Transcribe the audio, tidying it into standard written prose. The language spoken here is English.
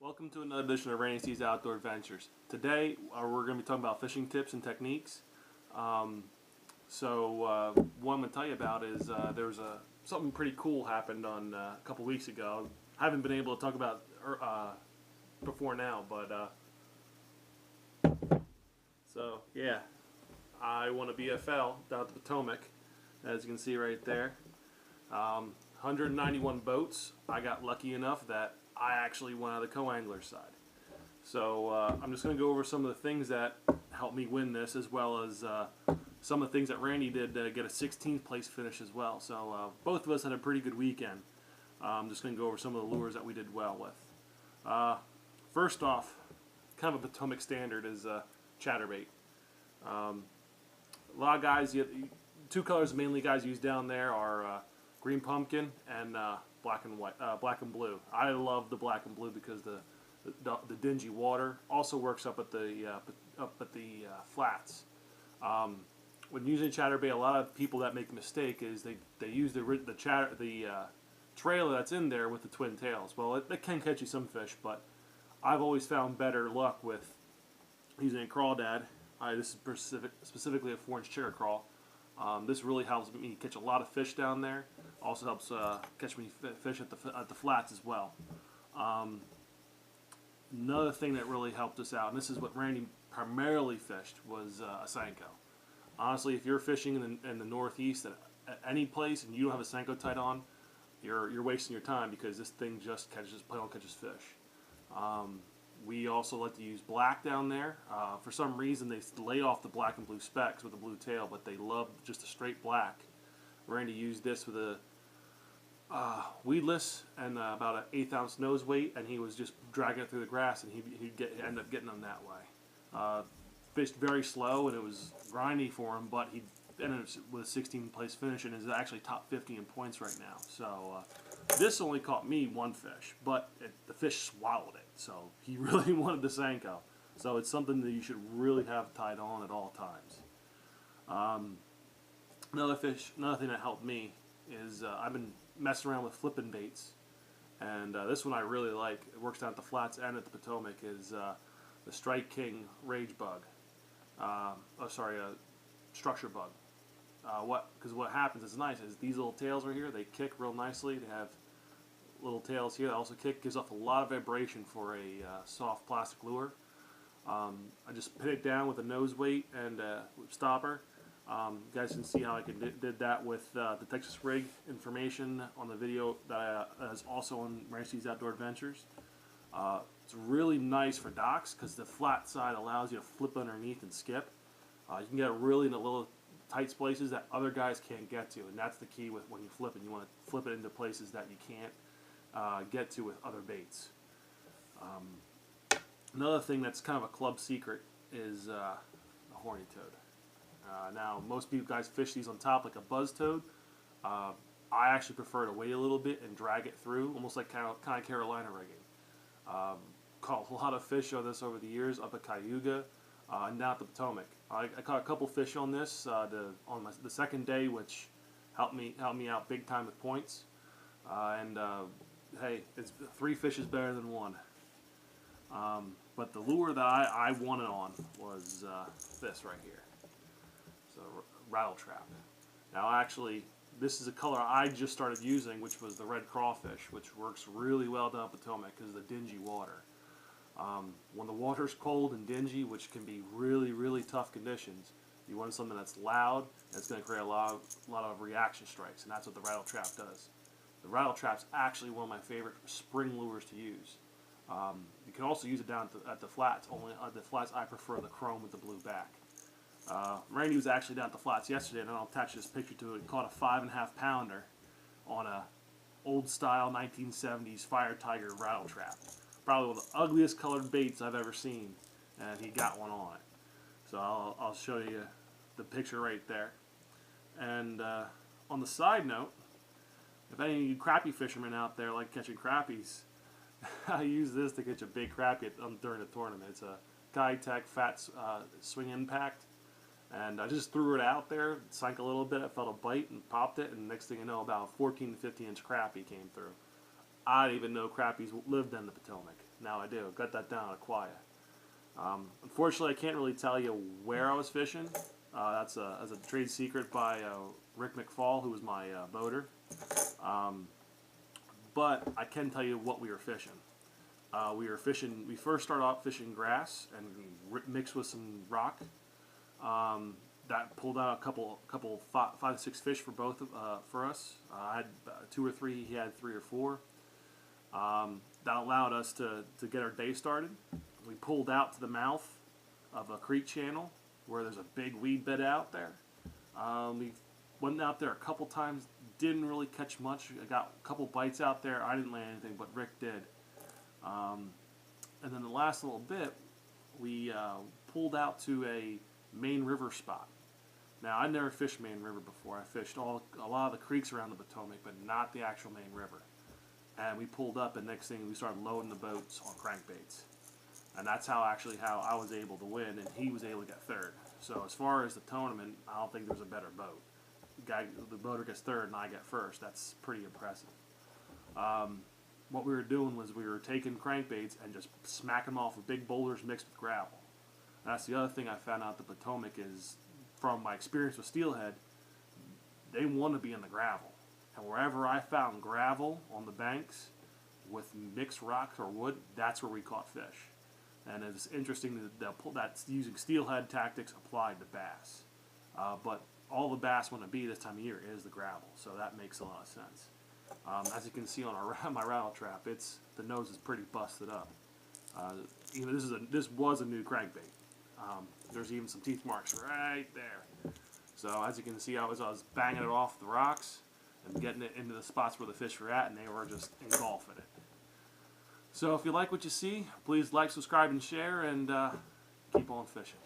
Welcome to another edition of Randy C's Outdoor Adventures. Today we're going to be talking about fishing tips and techniques. What I'm going to tell you about is there was something pretty cool happened on a couple weeks ago. I haven't been able to talk about before now, but yeah, I won a BFL down at the Potomac, as you can see right there. 191 boats. I got lucky enough that I actually went on the co-angler side. So I'm just going to go over some of the things that helped me win this, as well as some of the things that Randy did to get a 16th place finish as well. So both of us had a pretty good weekend. I'm just going to go over some of the lures that we did well with. First off, kind of a Potomac standard is Chatterbait. A lot of guys, two colors mainly guys use down there are green pumpkin and black and blue. I love the black and blue because the dingy water also works up at the flats. When using Chatterbait, a lot of people that make a mistake is they use the trailer that's in there with the twin tails. Well, it can catch you some fish, but I've always found better luck with using a crawdad. This is specifically a 4-inch chigger crawl. This really helps me catch a lot of fish down there. Also helps catch me fish at the flats as well. Another thing that really helped us out, and this is what Randy primarily fished, was a Senko. Honestly, if you're fishing in the Northeast at any place and you don't have a Senko tied on, you're wasting your time, because this thing just plain on catches fish. We also like to use black down there. For some reason, they lay off the black and blue specks with the blue tail, but they love just a straight black. Randy used this with a weedless and about an 1/8 ounce nose weight, and he was just dragging it through the grass, and he'd end up getting them that way. Fished very slow, and it was grindy for him, but he ended up with a 16th place finish and is actually top 50 in points right now. So this only caught me one fish, but the fish swallowed it, so he really wanted the Senko. So it's something that you should really have tied on at all times. Another thing that helped me is I've been messing around with flipping baits, and this one I really like. It works down at the flats and at the Potomac. Is the Strike King Rage Bug. Structure Bug. Because what happens is nice is these little tails right here, they kick real nicely. They have little tails here that also kick, gives off a lot of vibration for a soft plastic lure. I just pin it down with a nose weight and stopper. You guys can see how I did that with the Texas rig information on the video that is also on Randy C's Outdoor Adventures. It's really nice for docks because the flat side allows you to flip underneath and skip. You can get really in the little tight places that other guys can't get to, and that's the key with when you flip it. You want to flip it into places that you can't get to with other baits. Another thing that's kind of a club secret is a Horny Toad. Now, most people guys fish these on top like a buzz toad. I actually prefer to wait a little bit and drag it through, almost like kind of Carolina rigging. Caught a lot of fish on this over the years up at Cayuga and down at the Potomac. I caught a couple fish on this on the second day, which helped me out big time with points. Hey, 3 fish is better than 1. But the lure that I won it on was this right here. So Rattletrap. Now actually, this is a color I just started using, which was the red crawfish, which works really well down Potomac because of the dingy water. When the water's cold and dingy, which can be really, really tough conditions, you want something that's loud and it's going to create a lot of reaction strikes, and that's what the Rattletrap does. The Rattletrap's actually one of my favorite spring lures to use. You can also use it down at the flats. Only at the flats I prefer the chrome with the blue back. Randy was actually down at the flats yesterday, and I'll attach this picture to it. He caught a 5.5 pounder on a old style 1970s Fire Tiger Rattletrap. Probably one of the ugliest colored baits I've ever seen, and he got one on it. So I'll show you the picture right there. And on the side note, if any of you crappie fishermen out there like catching crappies, I use this to catch a big crappie during the tournament. It's a Tech Fat Swing Impact. And I just threw it out there, it sank a little bit, I felt a bite and popped it, and next thing you know, about a 14 to 15 inch crappie came through. I didn't even know crappies lived in the Potomac. Now I do. Got that down to quiet. Unfortunately, I can't really tell you where I was fishing. That's a trade secret by Rick McFall, who was my boater. But I can tell you what we were fishing. We first started off fishing grass and mixed with some rock. That pulled out a couple 5 to 6 fish for for us. I had 2 or 3. He had 3 or 4. That allowed us to get our day started. We pulled out to the mouth of a creek channel where there's a big weed bed out there. We went out there a couple times, didn't really catch much. I got a couple bites out there. I didn't land anything, but Rick did. And then the last little bit, we pulled out to a main river spot. Now, I never fished main river before. I fished a lot of the creeks around the Potomac, but not the actual main river. And we pulled up, and next thing we started loading the boats on crankbaits. And that's how I was able to win, and he was able to get third. So as far as the tournament, I don't think there's a better boat. The boater gets third, and I get first. That's pretty impressive. What we were doing was we were taking crankbaits and just smacking them off with big boulders mixed with gravel. And that's the other thing I found out the Potomac is, from my experience with steelhead, they want to be in the gravel. And wherever I found gravel on the banks with mixed rocks or wood, that's where we caught fish. And it's interesting that that's using steelhead tactics applied to bass. But all the bass want to be this time of year is the gravel, so that makes a lot of sense. As you can see on my Rattletrap, the nose is pretty busted up. This was a new crankbait. There's even some teeth marks right there. So as you can see, I was banging it off the rocks and getting it into the spots where the fish were at, and they were just engulfing it. So if you like what you see, please like, subscribe, and share, and keep on fishing.